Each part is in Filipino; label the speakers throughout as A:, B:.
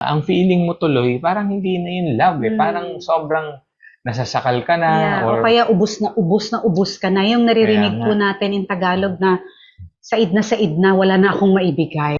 A: Ang feeling mo tuloy, parang hindi na yun love eh.
B: Mm.
A: Parang sobrang nasasakal ka na
B: Yeah,
A: or
B: o kaya ubos na ubos ka na. Yung naririnig
A: Kaya
B: po
A: nga.
B: natin in Tagalog na said na, wala na akong maibigay.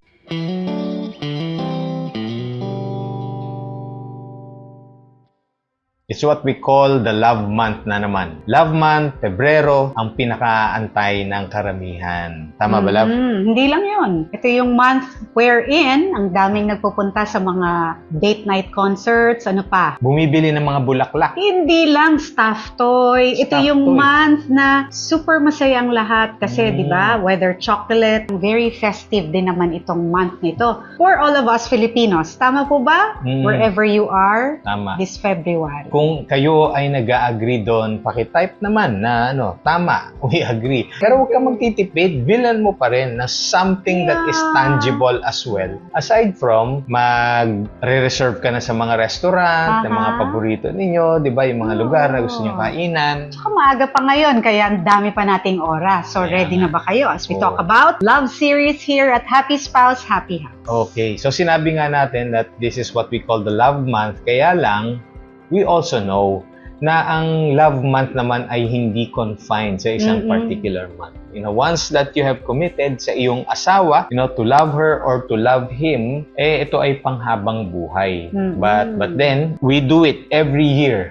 A: It's what we call the love month na naman. Love month, Pebrero, ang pinakaantay ng karamihan. Tama ba, love?
B: Hindi lang yun. Ito yung month wherein ang daming nagpupunta sa mga date night concerts, ano pa.
A: Bumibili ng mga bulaklak.
B: Hindi lang stuffed toy. Ito
A: Stuffed
B: yung
A: toy.
B: month na super masayang lahat kasi, di ba, whether chocolate, very festive din naman itong month nito. For all of us Filipinos, tama po ba? Wherever you are,
A: Tama.
B: this February.
A: Kung kayo ay nag-agree doon, paki-type naman na tama, we agree. Pero huwag kang magtitipid, bilan mo pa rin na something that is tangible as well. Aside from mag-re-reserve ka na sa mga restaurant, ng mga paborito ninyo, di ba, yung mga lugar na gusto nyo kainan.
B: Tsaka maaga pa ngayon, kaya ang dami pa nating oras. So, ready na ba kayo as we talk about love series here at Happy Spouse, Happy House?
A: Okay, so sinabi nga natin that this is what we call the love month, kaya lang, we also know na ang love month naman ay hindi confined sa isang particular month. Once that you have committed sa iyong asawa, to love her or to love him, ito ay panghabang buhay. But then, we do it every year.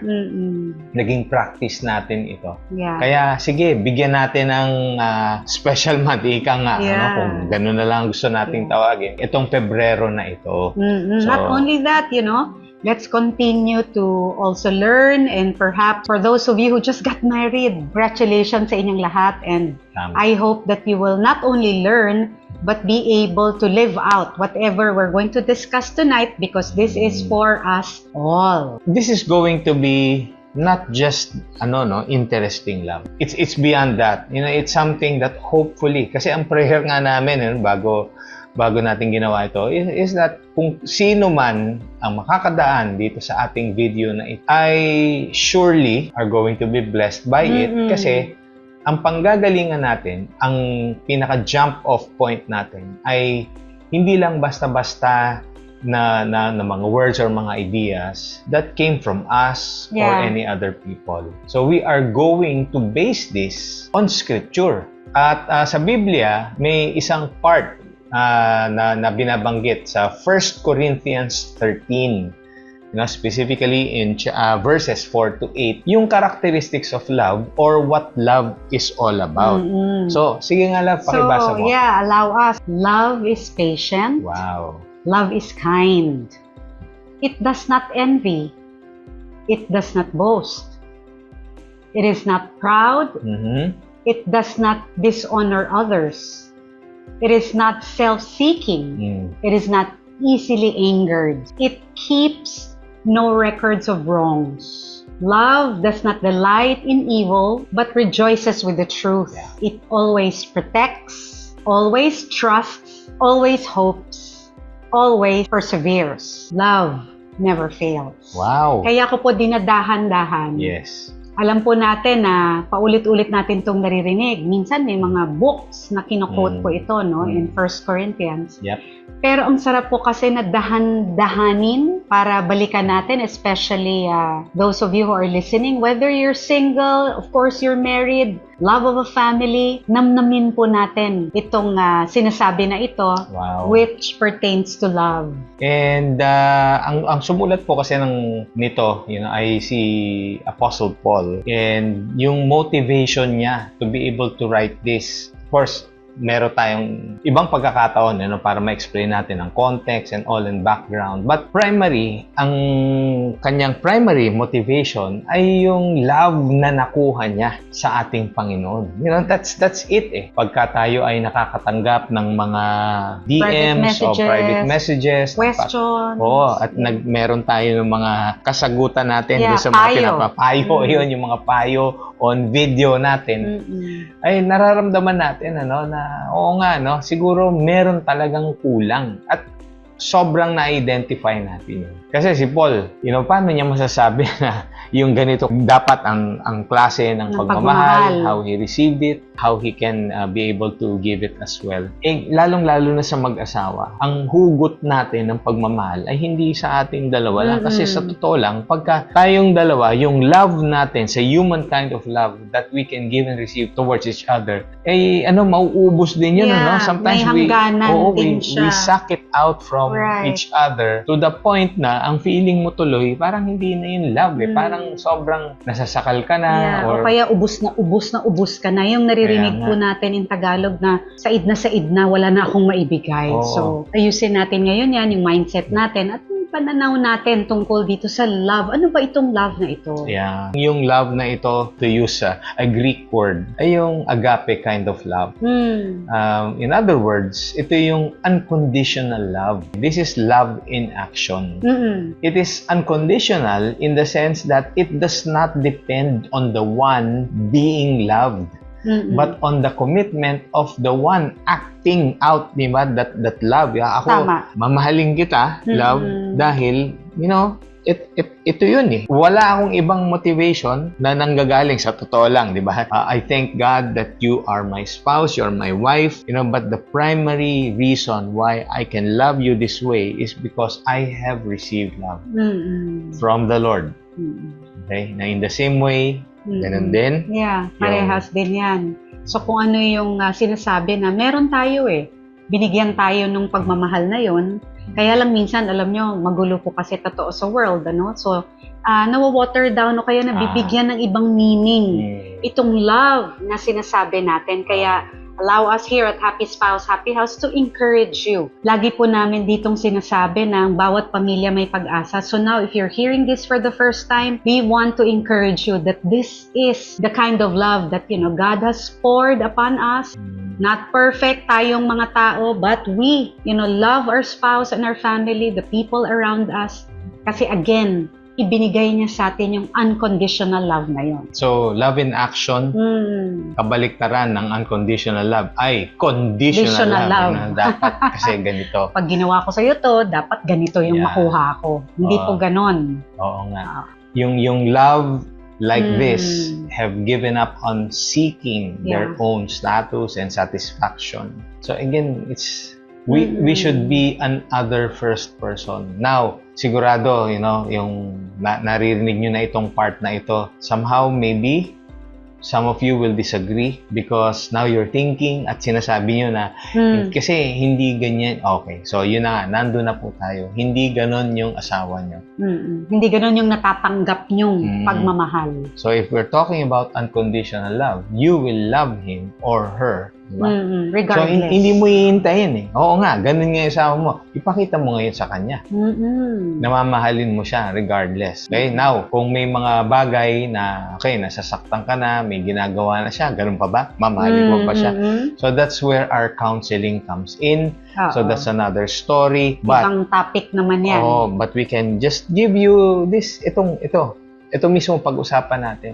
A: Naging practice natin ito.
B: Yeah.
A: Kaya, sige, bigyan natin ng special month. Ika nga, kung gano'n na lang gusto nating tawagin. Itong Pebrero na ito. So,
B: not only that, let's continue to also learn, and perhaps for those of you who just got married, congratulations sa inyong lahat, and I hope that you will not only learn but be able to live out whatever we're going to discuss tonight, because this is for us all.
A: This is going to be not just interesting love. It's beyond that. It's something that hopefully, kasi ang prayer nga namin bago natin ginawa ito is that kung sino man ang makakadaan dito sa ating video na ito ay surely are going to be blessed by it, kasi ang panggagalingan natin, ang pinaka-jump off point natin ay hindi lang basta-basta na mga words or mga ideas that came from us or any other people. So we are going to base this on scripture. At sa Biblia, may isang part na binabanggit sa 1 Corinthians 13, specifically in verses 4 to 8, yung characteristics of love or what love is all about. So, sige nga, love, pakibasa mo.
B: So, allow us. Love is patient.
A: Wow.
B: Love is kind. It does not envy. It does not boast. It is not proud. It does not dishonor others. It is not self-seeking. It is not easily angered. It keeps no records of wrongs. Love does not delight in evil, but rejoices with the truth. It always protects, always trusts, always hopes, always perseveres. Love never fails.
A: Wow.
B: Kaya ko po dinadahan-dahan.
A: Yes.
B: Alam po natin na paulit-ulit natin itong naririnig. Minsan may mga books na kino-quote po ito in 1 Corinthians.
A: Yep.
B: Pero ang sarap po kasi na dahan-dahanin para balikan natin, especially those of you who are listening, whether you're single, of course you're married, love of a family, namnamin po natin itong sinasabi na ito, which pertains to love.
A: And ang sumulat po kasi nito, ay si Apostle Paul. And yung motivation niya to be able to write this, of course, meron tayong ibang pagkakataon para ma-explain natin ang context and all and background. But ang kanyang primary motivation ay yung love na nakuha niya sa ating Panginoon. That's it eh. Pagka tayo ay nakakatanggap ng mga DMs o private messages,
B: questions.
A: At meron tayo ng mga kasagutan natin sa mga pinapapayo, yung mga payo on video natin, ay nararamdaman natin na oo nga, siguro meron talagang kulang. At sobrang na-identify natin yun. Kasi si Paul, paano niya masasabi na yung ganito dapat ang klase ng pagmamahal, how he received it, how he can be able to give it as well. Lalong-lalo na sa mag-asawa, ang hugot natin ng pagmamahal ay hindi sa ating dalawa lang. Kasi sa totoo lang, pagka tayong dalawa, yung love natin, sa human kind of love that we can give and receive towards each other, mauubos din yun, Sometimes
B: may hangganan din siya.
A: We suck it out from each other to the point na ang feeling mo tuloy, parang hindi na yung love parang sobrang nasasakal ka na.
B: O kaya ubus ka na. Yung naririnig po natin in Tagalog na said na, wala na akong maibigay. So, ayusin natin ngayon yan, yung mindset natin at yung pananaw natin tungkol dito sa love. Ano ba itong love na ito?
A: Yeah. Yung love na ito, to use a Greek word, ay yung agape kind of love. In other words, ito yung unconditional love. This is love in action. It is unconditional in the sense that it does not depend on the one being loved, but on the commitment of the one acting out, di ba, that love. Ako, mamahalin kita, love, dahil, ito yun eh. Wala akong ibang motivation na nanggagaling sa totoo lang, di ba? I thank God that you are my spouse, you're my wife, but the primary reason why I can love you this way is because I have received love from the Lord. Okay? Na in the same way, ganun din.
B: Yeah, parehas din yan. So kung ano yung sinasabi na meron tayo binigyan tayo ng pagmamahal na yon. Kaya lang minsan, alam nyo, magulo po kasi totoo sa world, So, nawa-water down o kaya nabibigyan ng ibang meaning. Itong love na sinasabi natin. Kaya, allow us here at Happy Spouse, Happy House to encourage you. Lagi po namin ditong sinasabi na bawat pamilya may pag-asa. So now, if you're hearing this for the first time, we want to encourage you that this is the kind of love that, God has poured upon us. Not perfect tayong mga tao, but we, love our spouse and our family, the people around us. Kasi again, ibinigay niya sa atin yung unconditional love na yon.
A: So, love in action, kabaliktaran ng unconditional love ay conditional love. Dapat kasi ganito.
B: Pag ginawa ko sa'yo to, dapat ganito yung makuha ko. Hindi po ganon.
A: Oo nga. Yung love like this have given up on seeking their own status and satisfaction. So again, we should be an other first person. Now, sigurado, yung naririnig nyo na itong part na ito, somehow maybe some of you will disagree because now you're thinking at sinasabi nyo na kasi hindi ganyan. Okay, so yun na nga, nandun na po tayo. Hindi ganon yung asawa nyo.
B: Hindi ganon yung natatanggap nyong pagmamahal.
A: So if we're talking about unconditional love, you will love him or her. Diba?
B: Regardless.
A: So, hindi mo iintayin Oo nga, ganun nga yung asawa mo. Ipakita mo ngayon sa kanya. Namamahalin mo siya regardless. Okay, now, kung may mga bagay na, nasasaktan ka na, may ginagawa na siya, ganun pa ba? Mamahalin mo pa siya? So, that's where our counseling comes in. So, that's another story. But,
B: ibang topic naman yan.
A: But we can just give you ito mismo pag-usapan natin.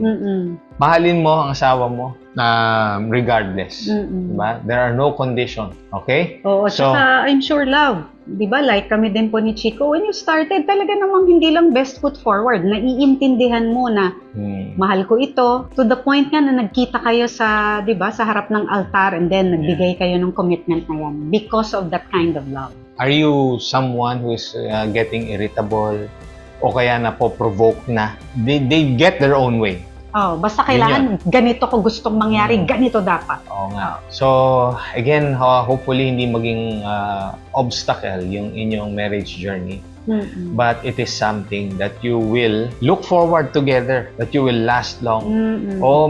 A: Mahalin mo ang asawa mo na regardless. Diba? There are no conditions. Okay?
B: Oo, so, tsaka I'm sure love. Diba? Like kami din po ni Chico, when you started, talaga namang hindi lang best foot forward. Naiintindihan mo na mahal ko ito. To the point nga na nagkita kayo sa, diba, sa harap ng altar and then nagbigay kayo ng commitment na yan because of that kind of love.
A: Are you someone who is getting irritable? O kaya napoprovoke na, they get their own way.
B: Basta kailangan ganito ko gustong mangyari, ganito dapat.
A: Oo nga. So, again, hopefully hindi maging obstacle yung inyong marriage journey. But it is something that you will look forward together, that you will last long.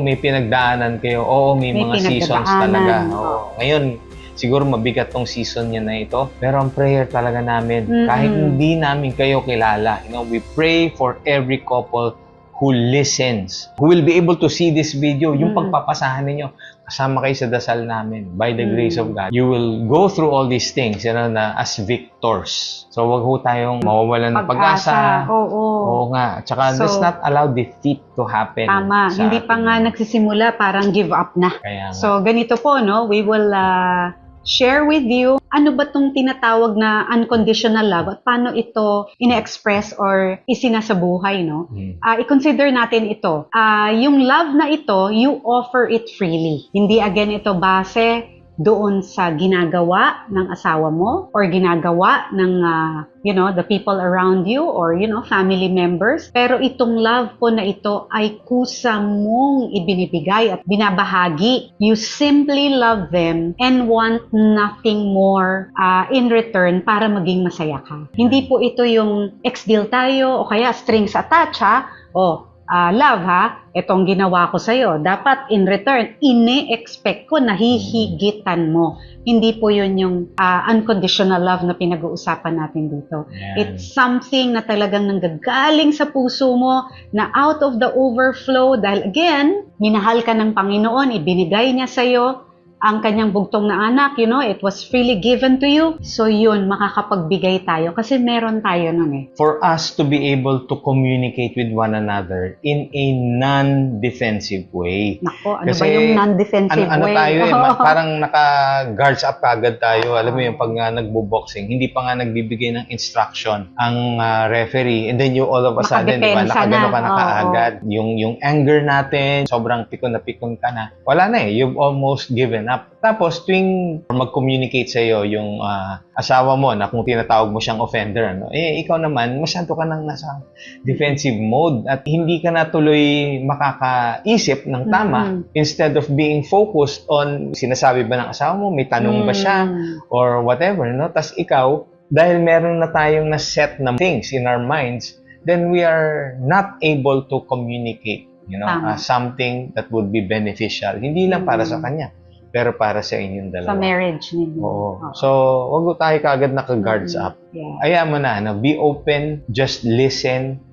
A: May pinagdaanan kayo. May mga seasons talaga. Ngayon, siguro mabigat tong season niya na ito. Pero ang prayer talaga namin, kahit hindi namin kayo kilala, we pray for every couple who listens, who will be able to see this video, yung pagpapasahan ninyo, kasama kayo sa dasal namin. By the grace of God, you will go through all these things, na as victors. So, wag ho tayong mawawalan ng pag-asa. Oo nga. Tsaka, let's not allow defeat to happen.
B: Tama. Hindi pa nga nagsisimula, parang give up na.
A: Kaya nga.
B: So, ganito po, we will share with you ano ba tong tinatawag na unconditional love at paano ito ine-express or isinasabuhay, no? I-consider natin ito. Yung love na ito, you offer it freely. Hindi again ito base doon sa ginagawa ng asawa mo or ginagawa ng the people around you or family members, pero itong love po na ito ay kusa mong ibinibigay at binabahagi. You simply love them and want nothing more in return para maging masaya ka. Hindi po ito yung ex-deal tayo o kaya strings attached, love itong ginawa ko sa'yo. Dapat in return, ine-expect ko na hihigitan mo. Hindi po yun yung unconditional love na pinag-uusapan natin dito.
A: Yeah.
B: It's something na talagang nanggagaling sa puso mo na out of the overflow dahil again, minahal ka ng Panginoon, ibinigay niya sa'yo ang kanyang bugtong na anak, it was freely given to you. So yun, makakapagbigay tayo kasi meron tayo nun
A: For us to be able to communicate with one another in a non-defensive way.
B: Nako, ano ba yung non-defensive
A: ano
B: way?
A: tayo parang naka-guards up kagad tayo. Alam mo yung pag nagbo-boxing, hindi pa nga nagbibigay ng instruction ang referee and then you all of a sudden, di ba, nakagano ka na kaagad. Yung anger natin, sobrang pikon na pikon ka na. Wala na you've almost given up. Tapos, tuwing mag-communicate sa'yo yung asawa mo na kung tinatawag mo siyang offender, ikaw naman, masyado ka nang nasa defensive mode at hindi ka na tuloy makakaisip ng tama instead of being focused on sinasabi ba ng asawa mo, may tanong ba siya or whatever, Tas ikaw, dahil meron na tayong na-set na things in our minds, then we are not able to communicate, something that would be beneficial. Hindi lang para sa kanya, pero para sa inyong dalawa.
B: Sa marriage ninyo.
A: Oo. So, wag tayo kagad naka-guards up.
B: Yeah.
A: Ayaw mo na, be open, just listen,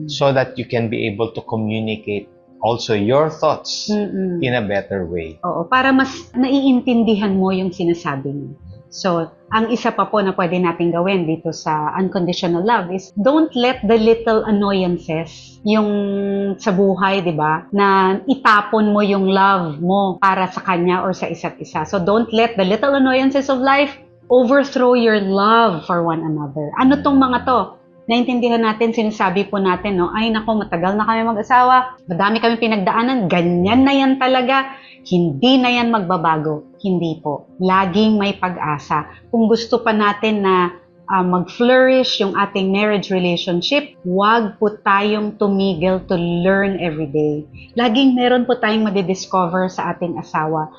A: so that you can be able to communicate also your thoughts in a better way.
B: Oo, para mas naiintindihan mo yung sinasabi mo. So, ang isa pa po na pwede natin gawin dito sa unconditional love is don't let the little annoyances yung sa buhay, di ba, na itapon mo yung love mo para sa kanya or sa isa't isa. So, don't let the little annoyances of life overthrow your love for one another. Ano tong mga to? Naintindihan natin, sinasabi po natin, ay nako, matagal na kami mag-asawa, madami kami pinagdaanan, ganyan na yan talaga, hindi na yan magbabago. Hindi po. Laging may pag-asa. Kung gusto pa natin na mag-flourish yung ating marriage relationship, wag po tayong tumigil to learn every day. Laging meron po tayong madidiscover sa ating asawa.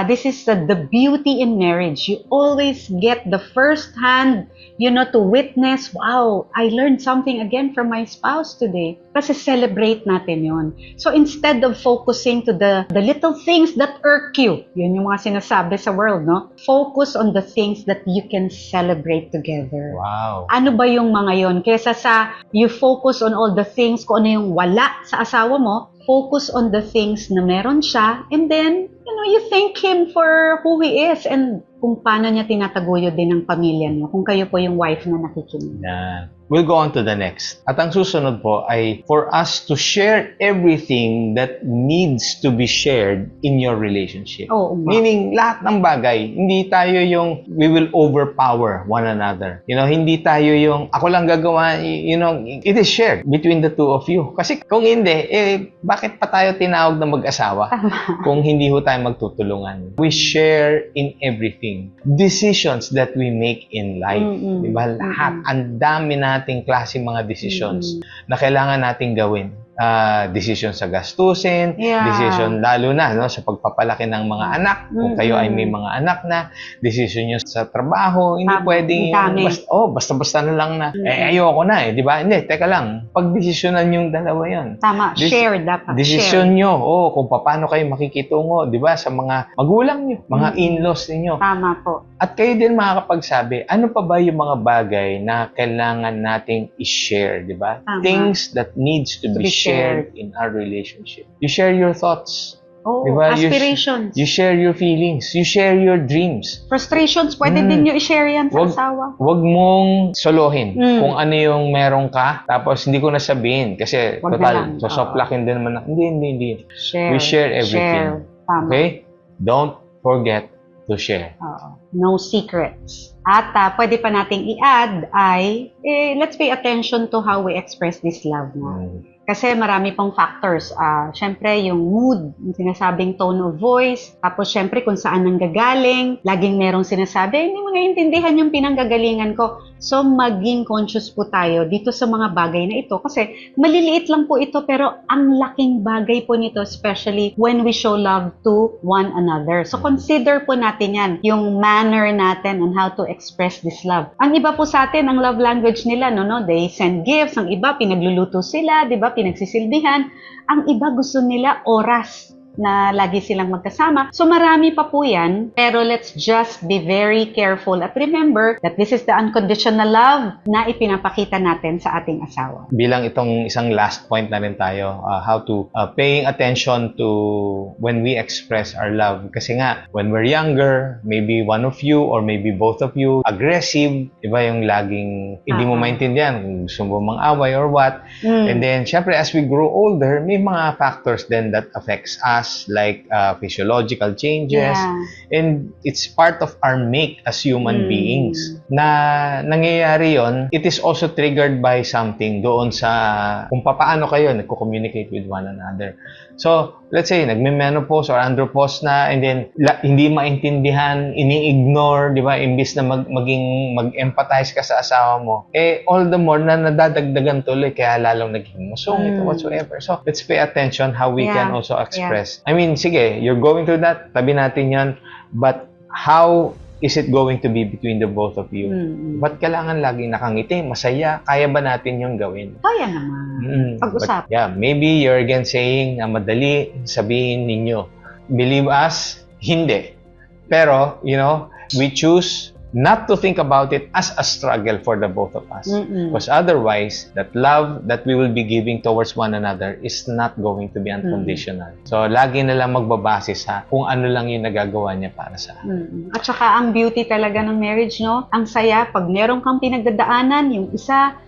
B: This is the beauty in marriage. You always get the first hand, to witness, wow, I learned something again from my spouse today. Kasi celebrate natin yon. So instead of focusing to the little things that irk you, yun yung mga sinasabi sa world, focus on the things that you can celebrate together.
A: Wow.
B: Ano ba yung mga yon? Kesa sa you focus on all the things, kung ano yung wala sa asawa mo, focus on the things na meron siya, and then, you thank him for who he is and kung paano niya tinataguyod din ng pamilya niyo, kung kayo po yung wife na nakikinig.
A: Yeah. We'll go on to the next. At ang susunod po ay for us to share everything that needs to be shared in your relationship. Meaning, lahat ng bagay, hindi tayo yung we will overpower one another. Hindi tayo yung ako lang gagawa, it is shared between the two of you. Kasi kung hindi, bakit pa tayo tinawag na mag-asawa? Kung hindi ho tayo magtutulungan. We share in everything. Decisions that we make in life. Diba? Lahat. Ang dami nating klaseng mga decisions na kailangan nating gawin. Decision sa gastusin, decision lalo na sa pagpapalaki ng mga anak, kung kayo ay may mga anak na, decision nyo sa trabaho, hindi pwedeng basta-basta na lang na, ayoko na di ba? Hindi, teka lang, pag-desisyonan yung dalawa yan.
B: Tama, share dapat.
A: Decision nyo, kung paano kayo makikitungo, di ba, sa mga magulang nyo, mga in-laws ninyo.
B: Tama po.
A: At kayo din makakapagsabi, ano pa ba yung mga bagay na kailangan nating i-share, di ba? Things that needs to be shared in our relationship. You share your thoughts. Diba?
B: Aspirations.
A: You share your feelings. You share your dreams.
B: Frustrations, pwede din nyo i-share yan sa asawa.
A: Huwag mong solohin kung ano yung meron ka, tapos hindi ko nasabihin. Kasi, total, sosoplakin din naman. Hindi.
B: Share.
A: We share everything.
B: Share. Tama.
A: Okay? Don't forget to share.
B: Oo. no secrets. At pwede pa nating i-add ay, let's pay attention to how we express this love na. Kasi marami pong factors. Syempre, yung mood, yung sinasabing tone of voice, tapos syempre kung saan nanggagaling, laging merong sinasabi, hindi mo naiintindihan yung pinanggagalingan ko. So, maging conscious po tayo dito sa mga bagay na ito. Kasi maliliit lang po ito, pero ang laking bagay po nito, especially when we show love to one another. So, consider po natin yan, yung manner natin on how to express this love. Ang iba po sa atin, ang love language nila, no? They send gifts. Ang iba, pinagluluto sila, di ba? Pinagsisilbihan. Ang iba gusto nila oras na lagi silang magkasama. So marami pa po yan, pero let's just be very careful at remember that this is the unconditional love na ipinapakita natin sa ating asawa.
A: Bilang itong isang last point na rin tayo, how to paying attention to when we express our love. Kasi nga, when we're younger, maybe one of you or maybe both of you, aggressive, iba yung laging hindi mo maintindihan kung gusto mo mang-away or what. And then, syempre, as we grow older, may mga factors then that affects us, like physiological changes, and it's part of our make as human beings na nangyayari yon. It is also triggered by something doon sa kung paano kayo nagko-communicate with one another. So, let's say, nagme-menopause or andropause na, and then, hindi maintindihan, ini-ignore, di ba? Imbis na mag-empathize ka sa asawa mo, all the more na nadadagdagan tuloy, kaya lalong naging musong, ito whatsoever. So, let's pay attention how we can also express. I mean, sige, you're going through that, tabi natin yan, but how is it going to be between the both of you? Ba't kailangan laging nakangiti, masaya? Kaya ba natin yung gawin?
B: Kaya naman. Pag-usap.
A: Yeah, maybe you're again saying na madali sabihin ninyo. Believe us, hindi. Pero, we choose not to think about it as a struggle for the both of us. Because otherwise, that love that we will be giving towards one another is not going to be unconditional. So, lagi na lang magbabase sa kung ano lang yung nagagawa niya para sa akin.
B: At saka, ang beauty talaga ng marriage, no? Ang saya, pag meron kang pinagdadaanan, yung isa,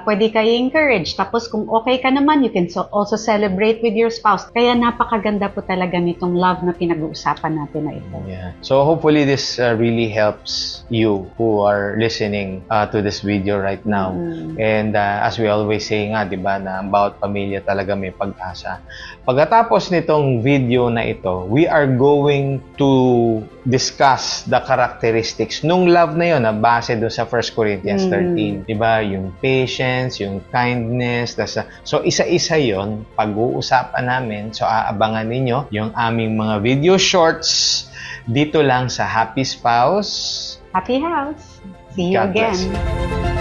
B: pwede kayo encourage. Tapos kung okay ka naman, you can also celebrate with your spouse. Kaya napakaganda po talaga nitong love na pinag-uusapan natin na ito.
A: Yeah. So hopefully this really helps you who are listening to this video right now. And as we always say nga, di ba, na about pamilya talaga may pag-asa. Pagkatapos nitong video na ito, we are going to discuss the characteristics nung love na yun na base doon sa 1 Corinthians 13. Di ba? Yung patience, yung kindness. So, isa-isa yon pag-uusapan namin. So, aabangan ninyo yung aming mga video shorts dito lang sa Happy Spouse.
B: Happy House. See you
A: God
B: again.
A: bless you.